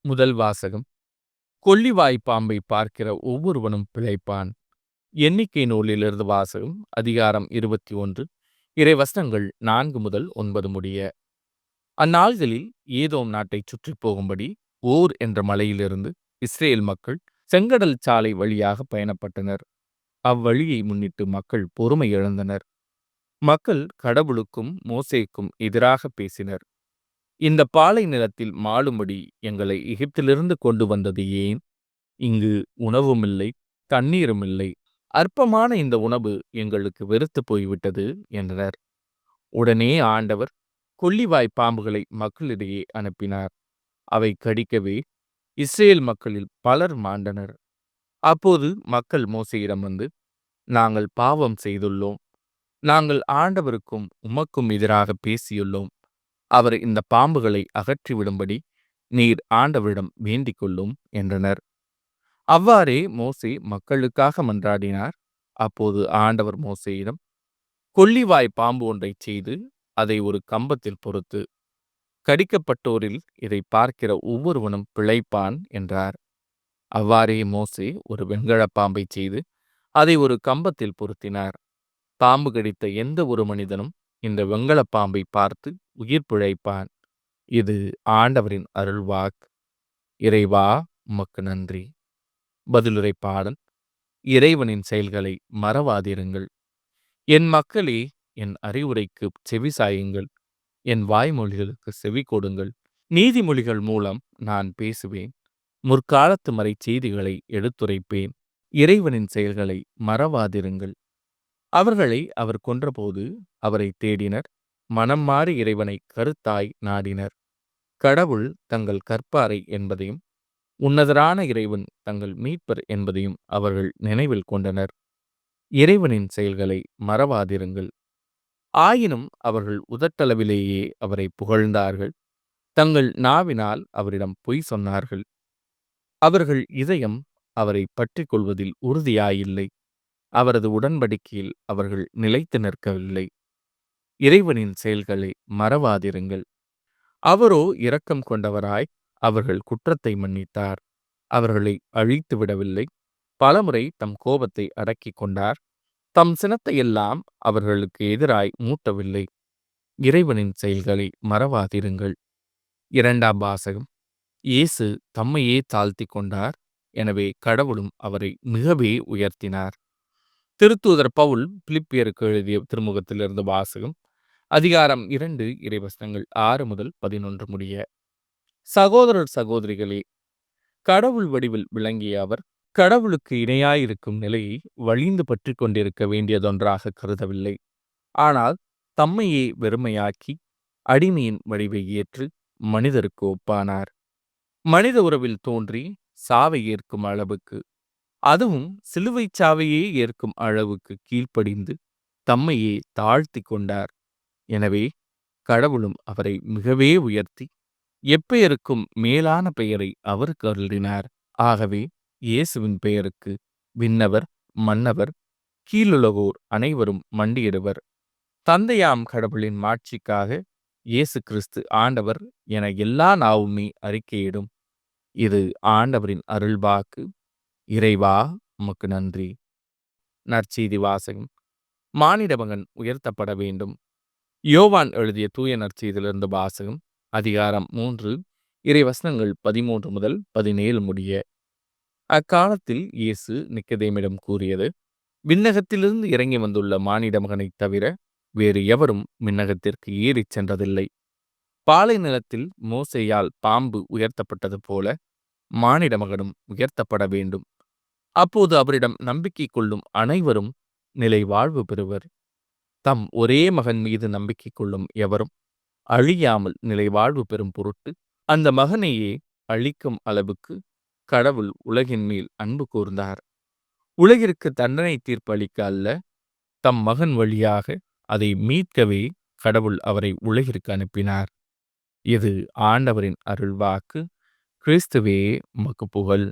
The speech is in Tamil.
முதல் வாசகம். கொள்ளிவாய் பாம்பை பார்க்கிற ஒவ்வொருவனும் பிழைப்பான். எண்ணிக்கை நூலிலிருந்து வாசகம். அதிகாரம் 21. இறைவசனங்கள் 4 முதல் 9 முடிய. அந்நாள்களில் ஏதோம் நாட்டைச் சுற்றி போகும்படி ஓர் என்ற மலையிலிருந்து இஸ்ரேல் மக்கள் செங்கடல் சாலை வழியாக பயணப்பட்டனர். அவ்வழியை முன்னிட்டு மக்கள் பொறுமை இழந்தனர். மக்கள் கடவுளுக்கும் மோசேக்கும் எதிராக பேசினர். இந்த பாலை நிலத்தில் மாளும்படி எங்களை எகிப்திலிருந்து கொண்டு வந்தது ஏன்? இங்கு உணவுமில்லை, தண்ணீருமில்லை. அற்பமான இந்த உணவு எங்களுக்கு வெறுத்து போய்விட்டது என்றனர். உடனே ஆண்டவர் கொள்ளிவாய் பாம்புகளை மக்களிடையே அனுப்பினார். அவை கடிக்கவே இஸ்ரேல் மக்களில் பலர் மாண்டனர். அப்போது மக்கள் மோசேயிடம் வந்து, நாங்கள் பாவம் செய்துள்ளோம். நாங்கள் ஆண்டவருக்கும் உமக்கும் எதிராக பேசியுள்ளோம். அவர் இந்த பாம்புகளை அகற்றிவிடும்படி நீர் ஆண்டவரிடம் வேண்டிக் கொள்ளும் என்றனர். அவ்வாறே மோசே மக்களுக்காக மன்றாடினார். அப்போது ஆண்டவர் மோசேயிடம், கொள்ளிவாய் பாம்பு ஒன்றை செய்து அதை ஒரு கம்பத்தில் பொறுத்து, கடிக்கப்பட்டோரில் இதை பார்க்கிற ஒவ்வொருவனும் பிழைப்பான் என்றார். அவ்வாறே மோசே ஒரு வெண்கலப் பாம்பை செய்து அதை ஒரு கம்பத்தில் பொருத்தினார். பாம்பு கடித்த எந்த ஒரு மனிதனும் இந்த வெண்கலப் பாம்பை பார்த்து உயிர் பிழைப்பான். இது ஆண்டவரின் அருள்வாக்கு. இறைவா, உமக்கு நன்றி. பதிலுரை பாடல். இறைவனின் செயல்களை மறவாதிருங்கள். என் மக்களே, என் அறிவுரைக்கு செவிசாயுங்கள். என் வாய்மொழிகளுக்கு செவி கொடுங்கள். நீதிமொழிகள் மூலம் நான் பேசுவேன். முற்காலத்து மறை செய்திகளை எடுத்துரைப்பேன். இறைவனின் செயல்களை மறவாதிருங்கள். அவர்களை அவர் கொன்றபோது அவரை தேடினர். மனம் மாறி இறைவனை கருத்தாய் நாடினர். கடவுள் தங்கள் கற்பாரை என்பதையும் உன்னதரான இறைவன் தங்கள் மீட்பர் என்பதையும் அவர்கள் நினைவில் கொண்டனர். இறைவனின் செயல்களை மறவாதிருங்கள். ஆயினும் அவர்கள் உதட்டளவிலேயே அவரை புகழ்ந்தார்கள். தங்கள் நாவினால் அவரிடம் பொய் சொன்னார்கள். அவர்கள் இதயம் அவரை பற்றிக் கொள்வதில் உறுதியாயில்லை. அவரது உடன்படிக்கையில் அவர்கள் நிலைத்து நிற்கவில்லை. இறைவனின் செயல்களை மறவாதிருங்கள். அவரோ இரக்கம் கொண்டவராய் அவர்கள் குற்றத்தை மன்னித்தார். அவர்களை அழித்து விடவில்லை. பலமுறை தம் கோபத்தை அடக்கிக் கொண்டார். தம் சினத்தையெல்லாம் அவர்களுக்கு எதிராய் மூட்டவில்லை. இறைவனின் செயல்களை மறவாதிருங்கள். இரண்டாம் வாசகம். இயேசு தம்மையே தாழ்த்திக் கொண்டார். எனவே கடவுளும் அவரை மிகவே உயர்த்தினார். திருத்தூதர் பவுல் பிலிப்பியருக்கு எழுதிய திருமுகத்திலிருந்து வாசகம். அதிகாரம் 2 இறைவசனங்கள் 6 முதல் 11 முடிய. சகோதரர் சகோதரிகளே, கடவுள் வடிவில் விளங்கிய அவர் கடவுளுக்கு இணையாயிருக்கும் நிலையை வலிந்து பற்றி கொண்டிருக்க வேண்டியதொன்றாக கருதவில்லை. ஆனால் தம்மையே வெறுமையாக்கி அடிமையின் வடிவை ஏற்று மனிதருக்கு ஒப்பானார். மனித உறவில் தோன்றி சாவை ஏற்கும் அளவுக்கு, அதுவும் சிலுவைச் சாவையே ஏற்கும் அளவுக்கு கீழ்ப்படிந்து தம்மையே தாழ்த்தி கொண்டார். எனவே கடவுளும் அவரை மிகவே உயர்த்தி எப்பெயருக்கும் மேலான பெயரை அவருக்கு அருளினார். ஆகவே இயேசுவின் பெயருக்கு விண்ணவர், மன்னவர், கீழுலகோர் அனைவரும் மண்டியிடுவர். தந்தையாம் கடவுளின் மாட்சிக்காக இயேசு கிறிஸ்து ஆண்டவர் என எல்லா நாவுமே அறிக்கையிடும். இது ஆண்டவரின் அருள்வாக்கு. இறைவா, உமக்கு நன்றி. நற்செய்தி வாசகம். மானிட மகன் உயர்த்தப்பட வேண்டும். யோவான் எழுதிய தூய நற்செய்தியிலிருந்து வாசகம். அதிகாரம் 3 இறைவசனங்கள் 13 முதல் 17 முடிய. அக்காலத்தில் இயேசு நிக்கதேமிடம் கூறியது, விண்ணகத்திலிருந்து இறங்கி வந்துள்ள மானிட மகனைத் தவிர வேறு எவரும் விண்ணகத்திற்கு ஏறிச் சென்றதில்லை. பாலை நிலத்தில் மோசேயால் பாம்பு உயர்த்தப்பட்டது போல மானிட மகனும் உயர்த்தப்பட வேண்டும். அப்போது அவரிடம் நம்பிக்கை கொள்ளும் அனைவரும் நிலை வாழ்வு பெறுவர். தம் ஒரே மகன் மீது நம்பிக்கை கொள்ளும் எவரும் அழியாமல் நிலை வாழ்வு பெறும் பொருட்டு அந்த மகனையே அழிக்கும் அளவுக்கு கடவுள் உலகின் மேல் அன்பு கூர்ந்தார். உலகிற்கு தண்டனை தீர்ப்பு அளிக்க அல்ல, தம் மகன் வழியாக அதை மீட்கவே கடவுள் அவரை உலகிற்கு அனுப்பினார். இது ஆண்டவரின் அருள்வாக்கு. கிறிஸ்துவே, உமக்கு புகழ்.